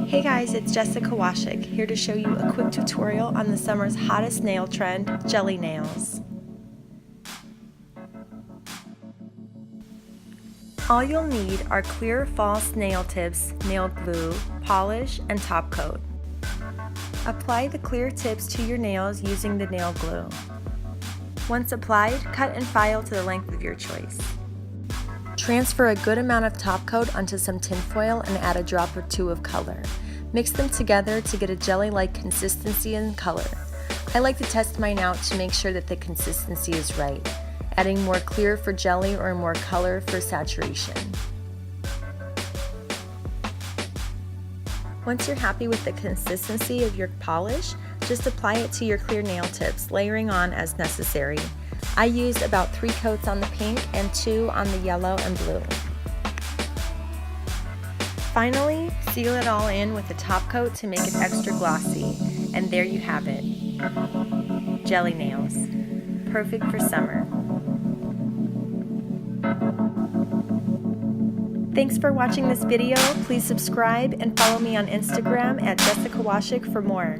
Hey guys, it's Jessica Washik, here to show you a quick tutorial on the summer's hottest nail trend, jelly nails. All you'll need are clear false nail tips, nail glue, polish, and top coat. Apply the clear tips to your nails using the nail glue. Once applied, cut and file to the length of your choice. Transfer a good amount of top coat onto some tinfoil and add a drop or two of color. Mix them together to get a jelly-like consistency and color. I like to test mine out to make sure that the consistency is right, adding more clear for jelly or more color for saturation. Once you're happy with the consistency of your polish, just apply it to your clear nail tips, layering on as necessary. I used about 3 coats on the pink and 2 on the yellow and blue. Finally, seal it all in with a top coat to make it extra glossy, and there you have it. Jelly nails. Perfect for summer. Thanks for watching this video. Please subscribe and follow me on Instagram at Jessica Washik for more.